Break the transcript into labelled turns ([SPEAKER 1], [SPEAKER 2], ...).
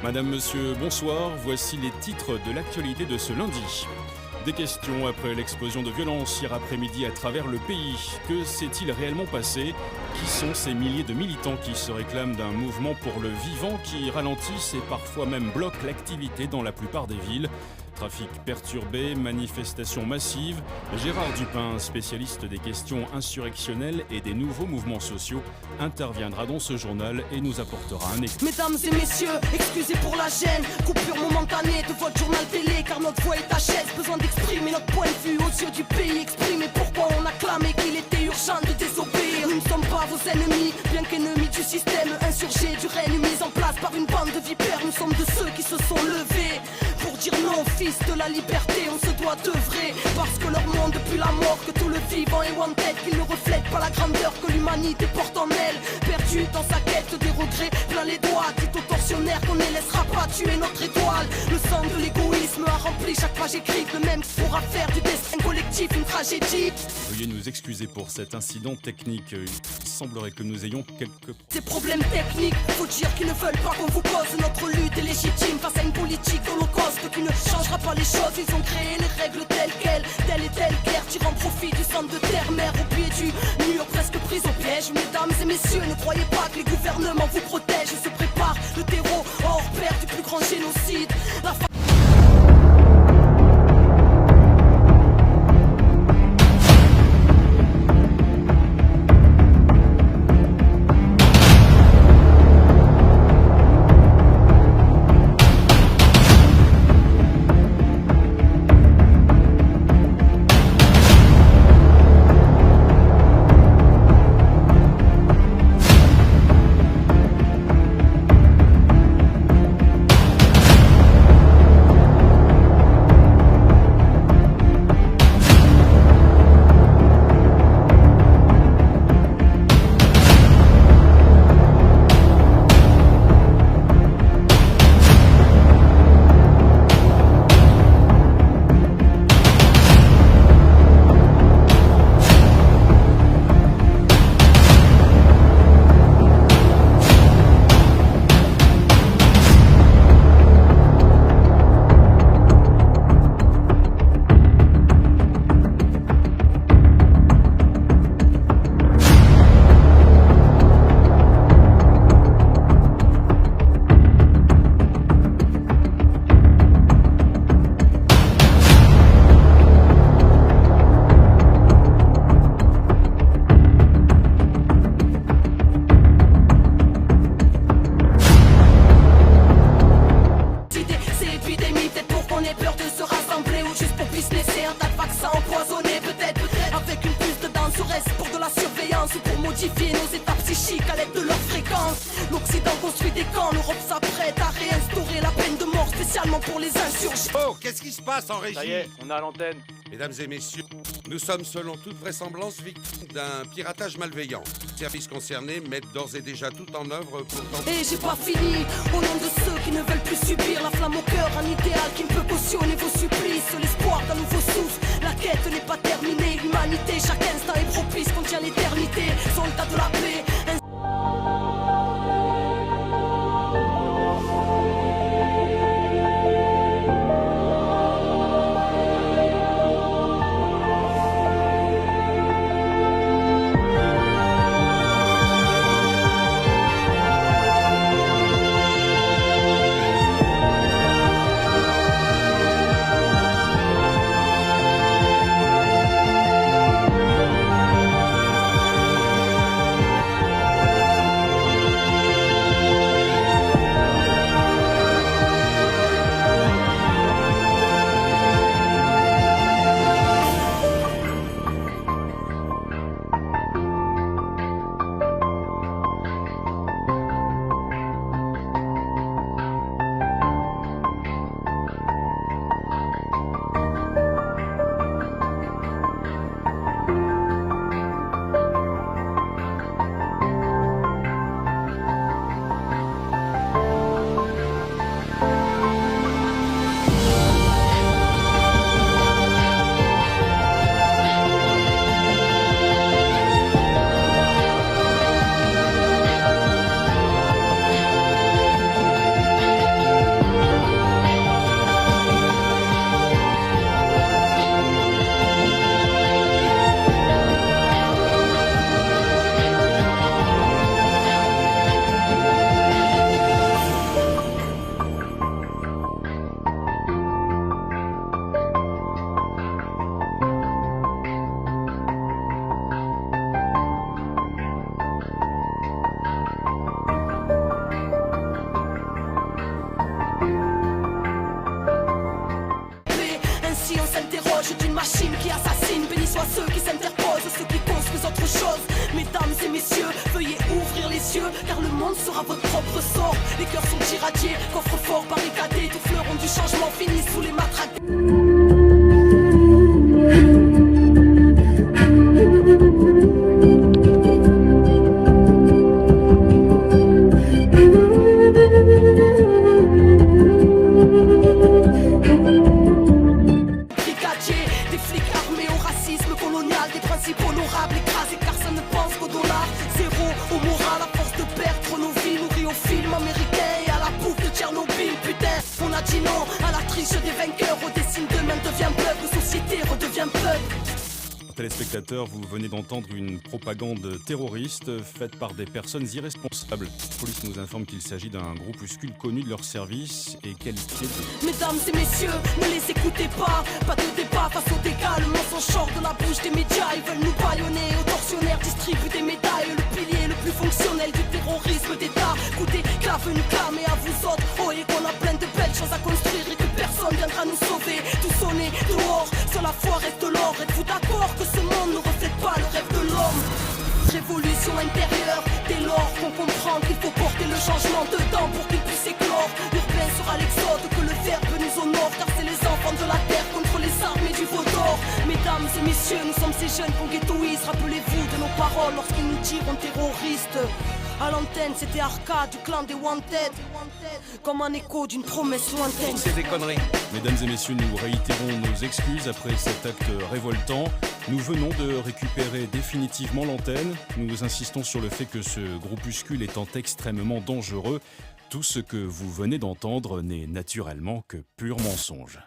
[SPEAKER 1] Madame, monsieur, bonsoir. Voici les titres de l'actualité de ce lundi. Des questions après l'explosion de violence hier après-midi à travers le pays. Que s'est-il réellement passé? Qui sont ces milliers de militants qui se réclament d'un mouvement pour le vivant qui ralentissent et parfois même bloquent l'activité dans la plupart des villes? Trafic perturbé, manifestations massives. Gérard Dupin, spécialiste des questions insurrectionnelles et des nouveaux mouvements sociaux, interviendra dans ce journal et nous apportera un éclairage.
[SPEAKER 2] Mesdames et messieurs, excusez pour la gêne. Coupure momentanée de votre journal télé, car notre voix est HS. Besoin d'exprimer notre point de vue aux yeux du pays. Exprimer pourquoi on a clamé qu'il était urgent de désobéir. Nous ne sommes pas vos ennemis, bien qu'ennemis du système insurgé, du règne mis en place par une bande de vipères. Nous sommes de ceux qui se sont levés pour dire non, fils de la liberté, on se doit d'œuvrer. Parce que leur monde depuis la mort, que tout le vivant est wanted, qu'ils ne reflètent pas la grandeur que l'humanité porte en elle. Perdu dans sa quête des regrets, plein les doigts, dit aux tortionnaires qu'on ne laissera pas tuer notre étoile. Le sang de l'égoïsme a rempli chaque page écrite, le même pourra faire du destin collectif une tragédie.
[SPEAKER 1] Veuillez nous excuser pour cet incident technique. Il semblerait que nous ayons quelques...
[SPEAKER 2] Ces problèmes techniques, faut dire qu'ils ne veulent pas qu'on vous cause. Notre lutte est légitime face à une politique holocauste qui ne changera pas les choses. Ils ont créé les règles telles quelles, telle et telle guerre, tirant profit du sang de terre-mère au pied du mur, presque prise au piège. Mesdames et messieurs, ne croyez pas que les gouvernements vous protègent. Ils se préparent le terreau hors pair du plus grand génocide. Modifier nos états psychiques à l'aide de leur fréquence. L'Occident construit des camps, l'Europe s'apprête à réinstaurer la peine de mort spécialement pour les insurgés.
[SPEAKER 3] Oh, qu'est-ce qui se passe en régie?
[SPEAKER 4] Ça y est, on a l'antenne.
[SPEAKER 3] Mesdames et messieurs, nous sommes selon toute vraisemblance victimes d'un piratage malveillant. Les services concernés mettent d'ores et déjà tout en œuvre pour tenter...
[SPEAKER 2] Et j'ai pas fini, au nom de ceux qui ne veulent plus subir la flamme au cœur, un idéal qui ne peut cautionner vos supplices, l'espoir d'un nouveau souffle. La quête n'est pas terminée, l'humanité, chaque instant est propice, contient l'éternité, soldat de la paix. l'image d'une machine qui assassine. Bénis soient ceux qui s'interposent, ceux qui construisent autre chose. Mesdames et messieurs, veuillez ouvrir les yeux, car le monde sera votre propre sort. Les cœurs sont irradiés, coffres forts barricadés, tout fleuron du changement finit sous les matraques. Des flics armés au racisme colonial, des principes honorables écrasés car ça ne pense qu'au dollar. Zéro au moral, à force de perdre nos vies, nourris au film américain et à la bouffe de Tchernobyl. Putain, on a dit non à la triche des vainqueurs, au dessin demain devient peuple, société redevient peuple.
[SPEAKER 1] Téléspectateurs, vous venez d'entendre une propagande terroriste faite par des personnes irresponsables. La police nous informe qu'il s'agit d'un groupuscule connu de leur service et qualifié de...
[SPEAKER 2] Mesdames et messieurs, ne les écoutez pas. Pas de débat face aux dégâts, le mensonge sort de la bouche des médias. Ils veulent nous bâillonner, aux tortionnaires distribuent des médailles. Le pilier le plus fonctionnel du terrorisme d'État. Coûtez clave une clame et à vous autres, oh et qu'on a plein de belles choses à construire et que personne viendra nous sauver. Tout sonner dehors, sur la foi reste l'or. Êtes-vous d'accord que ce monde ne reflète pas le rêve de l'homme? Révolution intérieure, dès lors qu'on comprend qu'il faut porter le changement dedans pour qu'il puisse éclore. L'urbain sera l'exode, que le verbe nous honore, car c'est les enfants de la terre contre les armées du veau d'or. Mesdames et messieurs, nous sommes ces jeunes qu'on ghettoise. Rappelez-vous de nos paroles lorsqu'ils nous diront terroristes. À l'antenne, c'était Arca du clan des Wanted, comme un écho d'une promesse lointaine.
[SPEAKER 3] C'est des conneries.
[SPEAKER 1] Mesdames et messieurs, nous réitérons nos excuses après cet acte révoltant. Nous venons de récupérer définitivement l'antenne. Nous insistons sur le fait que ce groupuscule étant extrêmement dangereux, tout ce que vous venez d'entendre n'est naturellement que pur mensonge.